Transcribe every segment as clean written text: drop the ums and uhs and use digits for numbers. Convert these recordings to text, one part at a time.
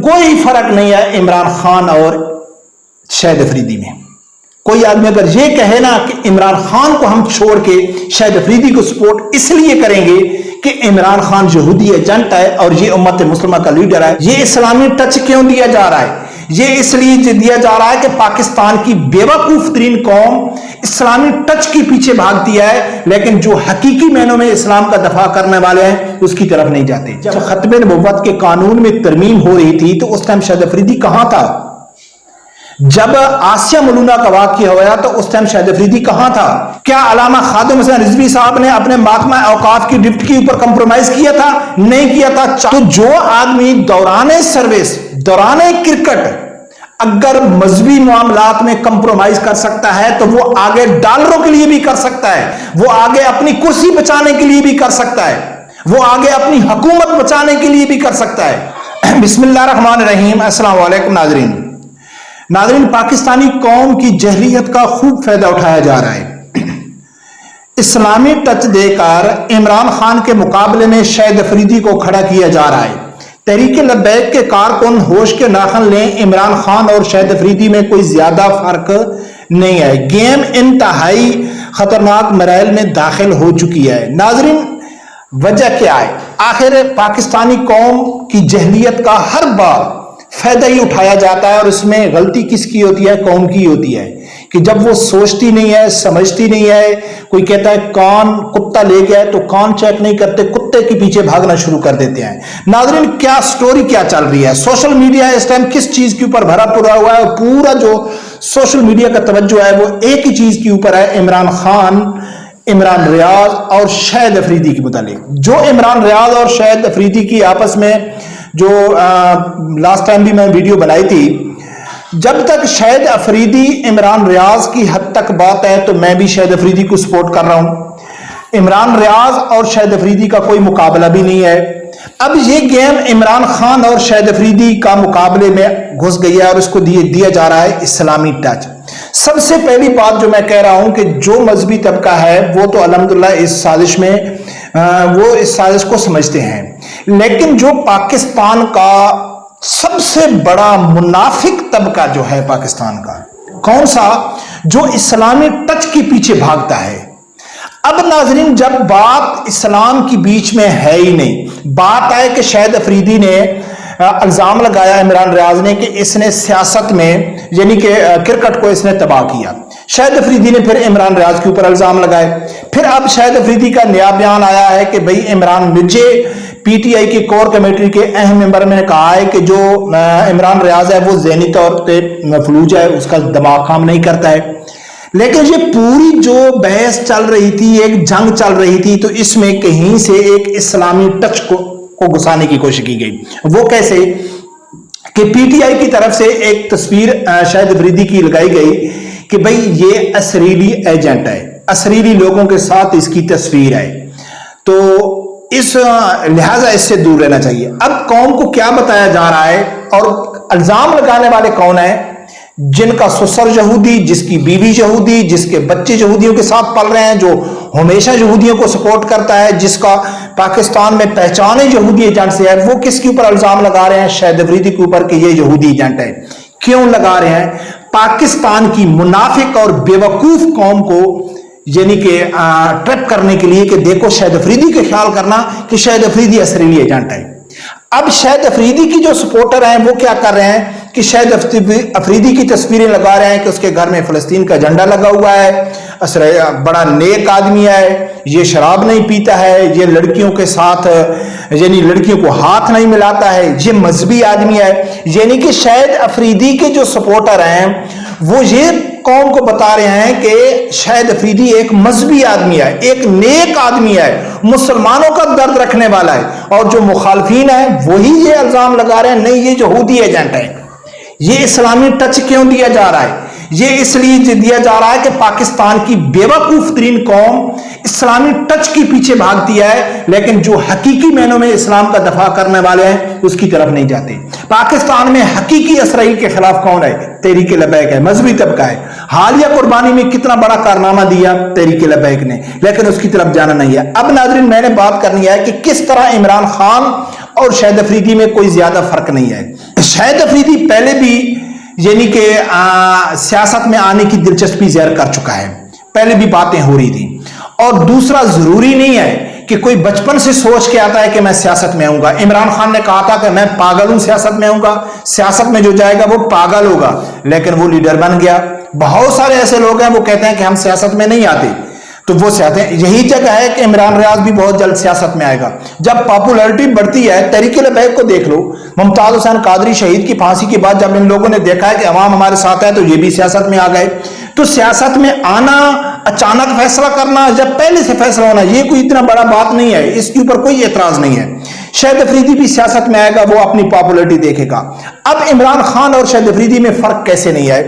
कोई फर्क नहीं है इमरान खान और शाहिद अफरीदी में। कोई आदमी अगर ये कहे ना कि इमरान खान को हम छोड़ के शाहिद अफरीदी को सपोर्ट इसलिए करेंगे कि इमरान खान यहूदी एजेंट है और ये उम्मत मुस्लिमा का लीडर है, ये इस्लामी टच क्यों दिया जा रहा है? ये इसलिए दिया जा रहा है कि पाकिस्तान की बेवकूफ तरीन कौम इस्लामी टच के पीछे भागती है, लेकिन जो हकीकी मैनों में इस्लाम का दफा करने वाले हैं उसकी तरफ नहीं जाते। जब खत्मे नबुव्वत के कानून में तरमीम हो रही थी तो उस टाइम शाहिद अफरीदी कहां था? जब आसिया मलूना का वाक़या हुआ तो उस टाइम शाहिद अफरीदी कहां था? क्या अलामा खादिम हुसैन रिजवी साहब ने अपने महकमा औकाफ की डिप्टी के ऊपर कंप्रोमाइज किया था? नहीं किया था। तो जो आदमी दौरान सर्विस, दौरान क्रिकेट अगर मजहबी मामलात में कंप्रोमाइज कर सकता है तो वो आगे डॉलरों के लिए भी कर सकता है, वो आगे अपनी कुर्सी बचाने के लिए भी कर सकता है, वो आगे अपनी हुकूमत बचाने के लिए भी कर सकता है। बिस्मिल्लाहिर्रहमानिर्रहीम। अस्सलाम वालेकुम नाज़रीन, पाकिस्तानी कौम की जहलियत का खूब फायदा उठाया जा रहा है। इस्लामी टच देकर इमरान खान के मुकाबले में शाहिद अफरीदी को खड़ा किया जा रहा है। तहरीक लब्बैक के कारकुन होश के नाखन लें, इमरान खान और शाहिद अफरीदी में कोई ज्यादा फर्क नहीं है। गेम इंतहाई खतरनाक मराइल में दाखिल हो चुकी है। नाज़रीन, वजह क्या है? आखिर पाकिस्तानी कौम की जहलियत का हर बार फायदा ही उठाया जाता है और इसमें गलती किसकी होती है? कौम की होती है कि जब वो सोचती नहीं है, समझती नहीं है। कोई कहता है कान कुत्ता ले गया है तो कान चेक नहीं करते, कुत्ते के पीछे भागना शुरू कर देते हैं। नाज़रीन, क्या स्टोरी क्या चल रही है? सोशल मीडिया इस टाइम किस चीज के ऊपर भरा पूरा हुआ है? पूरा जो सोशल मीडिया का तवज्जो है वो एक ही चीज के ऊपर है, इमरान खान, इमरान रियाज और शाहिद अफरीदी के मुतालिक। जो इमरान रियाज और शाहिद अफरीदी की आपस में जो लास्ट टाइम भी मैं वीडियो बनाई थी, जब तक शाहिद अफरीदी इमरान रियाज की हद तक बात है तो मैं भी शाहिद अफरीदी को सपोर्ट कर रहा हूं। इमरान रियाज और शाहिद अफरीदी का कोई मुकाबला भी नहीं है। अब ये गेम इमरान खान और शाहिद अफरीदी का मुकाबले में घुस गई है और इसको दिया जा रहा है इस्लामी टच। सबसे पहली बात जो मैं कह रहा हूं कि जो मजहबी तबका है वो तो अल्हम्दुलिल्लाह इस साजिश में वो इस साजिश को समझते हैं, लेकिन जो पाकिस्तान का सबसे बड़ा मुनाफिक तबका जो है पाकिस्तान का, कौन सा? जो इस्लामी टच के पीछे भागता है। अब नाजरीन, जब बात इस्लाम की बीच में है ही नहीं, बात आए कि शाहिद अफरीदी ने इल्जाम लगाया इमरान रियाज ने कि इसने सियासत में यानी कि क्रिकेट को इसने तबाह किया। शाहिद अफरीदी ने फिर इमरान रियाज के ऊपर इल्जाम लगाए। फिर अब शाहिद अफरीदी का नया बयान आया है कि भाई इमरान मुझे पीटीआई की कोर कमेटी के अहम मेंबर ने कहा है कि जो इमरान रियाज है वो ज़हनी तौर पे मफलूज है, उसका दिमाग काम नहीं करता है। लेकिन ये पूरी जो बहस चल रही थी, एक जंग चल रही थी, तो इसमें कहीं से एक इस्लामी टच को घुसाने की कोशिश की गई। वो कैसे कि पीटीआई की तरफ से एक तस्वीर शाहिद अफरीदी की लगाई गई कि भाई ये असरीली एजेंट है, असरीली लोगों के साथ इसकी तस्वीर है, तो इस लिहाजा इससे दूर रहना चाहिए। अब कौम को क्या बताया जा रहा है और इल्जाम लगाने वाले कौन है? जिनका ससुर यहूदी, जिसकी बीवी यहूदी, जिसके बच्चे यहूदियों के साथ पल रहे हैं, जो हमेशा यहूदियों को सपोर्ट करता है, जिसका पाकिस्तान में पहचान यहूदी एजेंट से है, वो किसके ऊपर इल्जाम लगा रहे हैं? शाहिद अफरीदी के ऊपर कि ये यहूदी एजेंट है। क्यों लगा रहे हैं? पाकिस्तान की मुनाफिक और बेवकूफ कौम को यानी कि ट्रैप करने के लिए कि देखो शाहिद अफरीदी के ख्याल करना कि शाहिद अफरीदी असरीली एजेंट है। अब शाहिद अफरीदी की जो सपोर्टर हैं वो क्या कर रहे हैं कि शाहिद अफरीदी की तस्वीरें लगा रहे हैं कि उसके घर में फलस्तीन का झंडा लगा हुआ है, बड़ा नेक आदमी है, ये शराब नहीं पीता है, ये लड़कियों के साथ यानी लड़कियों को हाथ नहीं मिलाता है, ये मजहबी आदमी है। यानी कि शाहिद अफरीदी के जो सपोर्टर हैं वो ये कौम को बता रहे हैं कि शाहिद अफरीदी एक मजहबी आदमी है, एक नेक आदमी है, मुसलमानों का दर्द रखने वाला है। और जो मुखालफीन है वही ये इल्जाम लगा रहे हैं नहीं ये यहूदी एजेंट है। ये इस्लामी टच क्यों दिया जा रहा है? ये इसलिए दिया जा रहा है कि पाकिस्तान की बेवकूफ तरीन कौम इस्लामी टच के पीछे भागती है, लेकिन जो हकीकी मैनों में इस्लाम का दफा करने वाले हैं उसकी तरफ नहीं जाते। पाकिस्तान में हकीकी इसराइल के खिलाफ कौन है? तहरीक लब्बैक है, मजहबी तबका है। हालिया कुर्बानी में कितना बड़ा कारनामा दिया तहरीक लब्बैक ने, लेकिन उसकी तरफ जाना नहीं है। अब नाज़रीन, मैंने बात करनी है कि किस तरह इमरान खान और शाहिद अफरीदी में कोई ज्यादा फर्क नहीं है। शाहिद अफरीदी पहले भी यानी कि सियासत में आने की दिलचस्पी ज़ाहिर कर चुका है, पहले भी बातें हो रही थी। और दूसरा, जरूरी नहीं है कि कोई बचपन से सोच के आता है कि मैं सियासत में आऊंगा। इमरान खान ने कहा था कि मैं पागल हूं, सियासत में आऊंगा, सियासत में जो जाएगा वो पागल होगा, लेकिन वो लीडर बन गया। बहुत सारे ऐसे लोग हैं वो कहते हैं कि हम सियासत में नहीं आते, तो वो चाहते हैं। यही जगह है कि इमरान रियाज भी बहुत जल्द सियासत में आएगा। जब पॉपुलैरिटी बढ़ती है, तहरीक लबैक को देख लो, मुमताज हुसैन कादरी शहीद की फांसी के बाद जब इन लोगों ने देखा है कि अवाम हमारे साथ है, तो ये भी सियासत में आ गए। तो सियासत में आना, अचानक फैसला करना, जब पहले से फैसला होना, ये कोई इतना बड़ा बात नहीं है, इसके ऊपर कोई एतराज नहीं है। शाहिद अफरीदी भी सियासत में आएगा, वो अपनी पॉपुलैरिटी देखेगा। अब इमरान खान और शाहिद अफरीदी में फर्क कैसे नहीं है?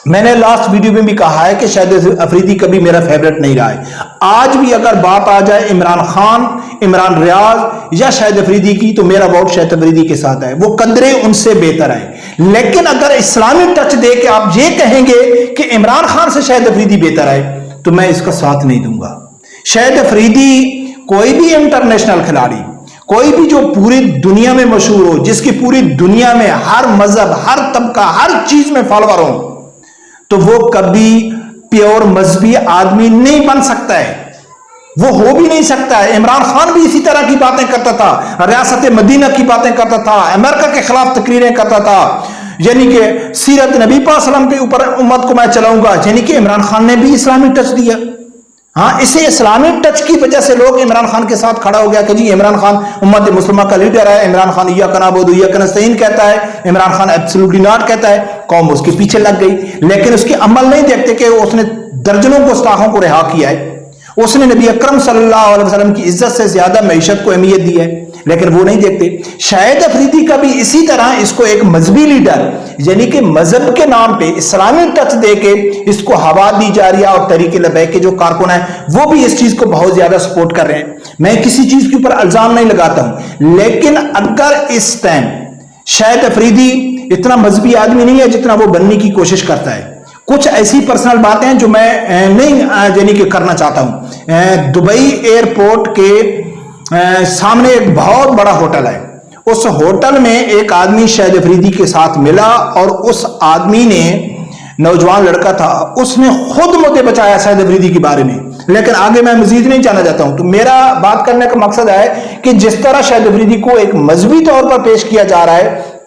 मैंने लास्ट वीडियो में भी कहा है कि शाहिद अफरीदी कभी मेरा फेवरेट नहीं रहा है। आज भी अगर बात आ जाए इमरान खान, इमरान रियाज या शाहिद अफरीदी की, तो मेरा वोट शाहिद अफरीदी के साथ है। वो कदरे उनसे बेहतर है। लेकिन अगर इस्लामिक टच दे के आप ये कहेंगे कि इमरान खान से शाहिद अफरीदी बेहतर है, तो मैं इसका साथ नहीं दूंगा। शाहिद अफरीदी कोई भी इंटरनेशनल खिलाड़ी, कोई भी जो पूरी दुनिया में मशहूर हो, जिसकी पूरी दुनिया में हर मजहब, हर तबका, हर चीज में फॉलोअर हो, तो वो कभी प्योर मजहबी आदमी नहीं बन सकता है, वो हो भी नहीं सकता है। इमरान खान भी इसी तरह की बातें करता था, रियासत मदीना की बातें करता था, अमेरिका के खिलाफ तकरीरें करता था, यानी कि सीरत नबी पाक सल्लल्लाहु अलैहि वसल्लम के ऊपर उम्मत को मैं चलाऊंगा। यानी कि इमरान खान ने भी इस्लामिक टच दिया। हाँ, इसे इस्लामिक टच की वजह से लोग इमरान खान के साथ खड़ा हो गया कि जी इमरान खान उम्मत मुस्लिमा का लीडर है, इमरान खान इय्याका नअबुदु व इय्याका नस्तईन कहता है, इमरान खान एब्सोल्युटली नॉट कहता है। कौम उसके पीछे लग गई, लेकिन उसके अमल नहीं देखते कि उसने दर्जनों गुस्ताखों को रिहा किया है, उसने नबी अकरम सल्लल्लाहु अलैहि वसल्लम की इज्जत से ज्यादा मईशत को अहमियत दी है, लेकिन वो नहीं देखते। शाहिद अफरीदी का भी इसी तरह इसको एक मजहबी लीडर, यानी कि मजहब के नाम पे इस्लामिक टच देके इसको हवा दी जा रही है, और तहरीक लबैक के जो कारकुन है वो भी इस चीज को बहुत ज्यादा सपोर्ट कर रहे हैं। मैं किसी चीज के ऊपर इल्जाम नहीं लगाता हूं, लेकिन अगर इस टाइम शाहिद अफरीदी इतना मजहबी आदमी नहीं है जितना वो बनने की कोशिश करता है। कुछ ऐसी पर्सनल बातें हैं जो मैं नहीं यानी कि करना चाहता हूं। दुबई एयरपोर्ट के सामने एक बहुत बड़ा होटल है, उस होटल में एक आदमी शाहिद अफरीदी के साथ मिला, और उस आदमी ने, नौजवान लड़का था, उसने खुद मुझे बचाया शाहिद अफरीदी के बारे में। लेकिन आगे मैं मजीद नहीं जाना चाहता हूं। तो मेरा बात करने का मकसद है कि जिस तरह शाहिद अफरीदी को एक मजहबी तौर पर पेश किया जा रहा है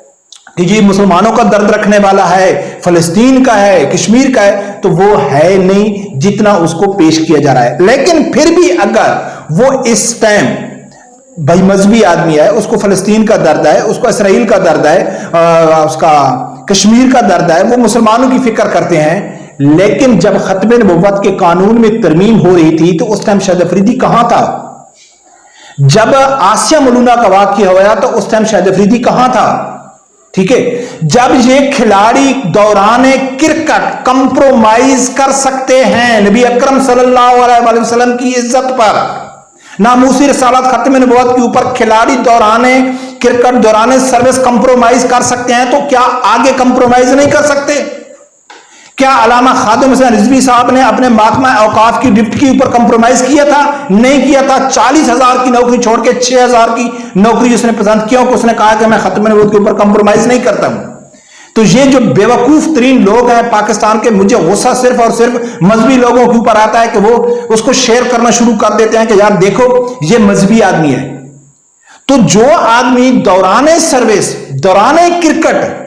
कि जी मुसलमानों का दर्द रखने वाला है, फलस्तीन का है, कश्मीर का है, तो वो है नहीं जितना उसको पेश किया जा रहा है। लेकिन फिर भी अगर वो इस टाइम भाई मजहबी आदमी है, उसको फलस्तीन का दर्द है, उसको इसराइल का दर्द है, उसका कश्मीर का दर्द है, वो मुसलमानों की फिक्र करते हैं। लेकिन जब खत्म नबुव्वत के कानून में तरमीम हो रही थी, तो उस टाइम शाहिद अफरीदी कहां था? जब आसिया मलूना का वाकया हुआ, तो उस टाइम शाहिद अफरीदी कहां था? ठीक है, जब ये खिलाड़ी दौरान क्रिकेट कंप्रोमाइज कर सकते हैं नबी अकरम सल्लल्लाहु अलैहि वसल्लम की इज्जत पर, नामूसी रिसालत खत्म नबुव्वत के ऊपर खिलाड़ी दौरान क्रिकेट दौरान सर्विस कंप्रोमाइज कर सकते हैं, तो क्या आगे कंप्रोमाइज नहीं कर सकते? क्या अलामा खादिम हुसैन रिजवी साहब ने अपने महकमा औकाफ की डिप्टी के ऊपर कंप्रोमाइज किया था? नहीं किया था। 40,000 की नौकरी छोड़ के 6,000 की नौकरी उसने पसंद, क्यों? उसने कहा कि मैं खत्म नबुव्वत के ऊपर कंप्रोमाइज नहीं करता हूं। तो ये जो बेवकूफ तरीन लोग हैं पाकिस्तान के, मुझे गुस्सा सिर्फ और सिर्फ मजहबी लोगों के ऊपर आता है कि वो उसको शेयर करना शुरू कर देते हैं कि यार देखो ये मजहबी आदमी है। तो जो आदमी दौरान सर्विस, दौरान क्रिकेट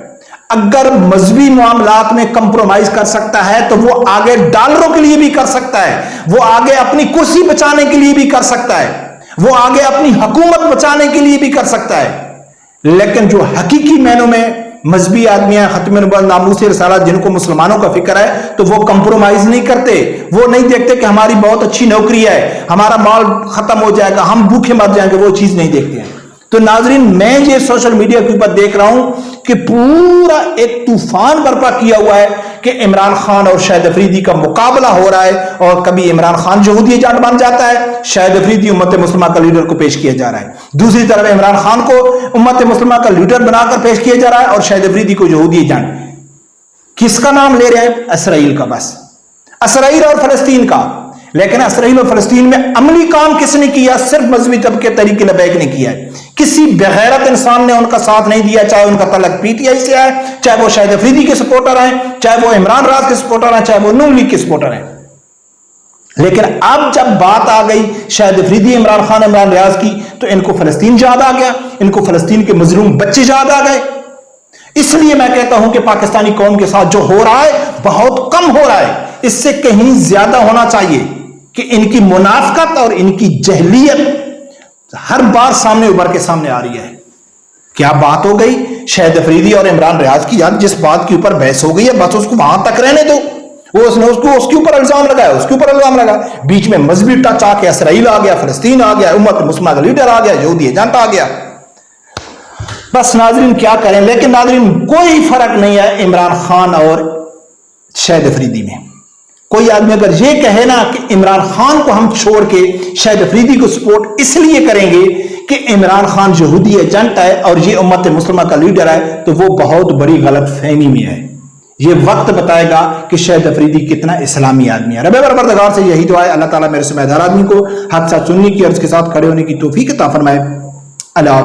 अगर मजहबी मामलात में कंप्रोमाइज कर सकता है, तो वो आगे डॉलरों के लिए भी कर सकता है, वो आगे अपनी कुर्सी बचाने के लिए भी कर सकता है, वो आगे अपनी हुकूमत बचाने के लिए भी कर सकता है। लेकिन जो हकीकी मैनों में मजहबी आदमी है, खत्म नबुव्वत, नामूसी रिसालत, जिनको मुसलमानों का फिक्र है, तो वो कंप्रोमाइज नहीं करते। वो नहीं देखते कि हमारी बहुत अच्छी नौकरी है, हमारा माल खत्म हो जाएगा, हम भूखे मर जाएंगे, वो चीज नहीं देखते हैं। तो नाजरीन, मैं ये सोशल मीडिया के ऊपर देख रहा हूं कि पूरा एक तूफान बर्पा किया हुआ है कि इमरान खान और शाहिद अफरीदी का मुकाबला हो रहा है, और कभी इमरान खान यहूदी एजेंट बन जाता है, शाहिद अफरीदी उम्मत मुस्लिमा का लीडर को पेश किया जा रहा है। दूसरी तरफ इमरान खान को उम्मत मुस्लिमा का लीडर बनाकर पेश किया जा रहा है, और शाहिद अफरीदी को यहूदी एजेंट। किसका नाम ले रहे हैं? इसराइल का, बस इसराइल और फलस्तीन का। लेकिन इसराइल और फलस्तीन में अमली काम किसने किया? सिर्फ मजहबी तबके तहरीक लबैक ने किया है। किसी बेगैरत इंसान ने उनका साथ नहीं दिया, चाहे उनका तलक पीटीआई से है, चाहे वो शाहिद अफरीदी के सपोर्टर हैं, चाहे वो इमरान राज के सपोर्टर हैं, चाहे वो नून लीग के सपोर्टर हैं। लेकिन अब जब बात आ गई शाहिद अफरीदी, इमरान खान, इमरान रियाज की, तो इनको फलस्तीन याद आ गया, इनको फलस्तीन के मजलूम बच्चे याद आ गए। इसलिए मैं कहता हूं कि पाकिस्तानी कौम के साथ जो हो रहा है बहुत कम हो रहा है, इससे कहीं ज्यादा होना चाहिए कि इनकी मुनाफकत और इनकी जहलियत हर बार सामने उभर के सामने आ रही है। क्या बात हो गई शाहिद अफरीदी और इमरान रियाज की, यार जिस बात के ऊपर बहस हो गई है बस उसको वहां तक रहने दो। वो उसने उसके ऊपर इल्जाम लगाया, उसके ऊपर इल्जाम लगा, बीच में मजहबी टच आके इसराइल आ गया, फलस्तीन आ गया, उम्मत मुस्लिमा का लीडर आ गया, यहूदी एजेंट आ गया। बस नाजरीन क्या करें, लेकिन नाजरीन कोई फर्क नहीं है इमरान खान और शाहिद अफरीदी में। कोई आदमी अगर ये कहे ना कि इमरान खान को हम छोड़ के शाहिद अफरीदी को सपोर्ट इसलिए करेंगे कि इमरान खान यहूदी एजेंट है और ये उम्मत मुस्लिमा का लीडर है, तो वो बहुत बड़ी गलत फहमी में है। ये वक्त बताएगा कि शाहिद अफरीदी कितना इस्लामी आदमी है। रब परवरदिगार से यही दुआ है, अल्लाह ताला मेरे समझदार आदमी को हक साथ सुनने की, अर्ज के साथ खड़े होने की तौफीक अता फरमाए। अल्लाह।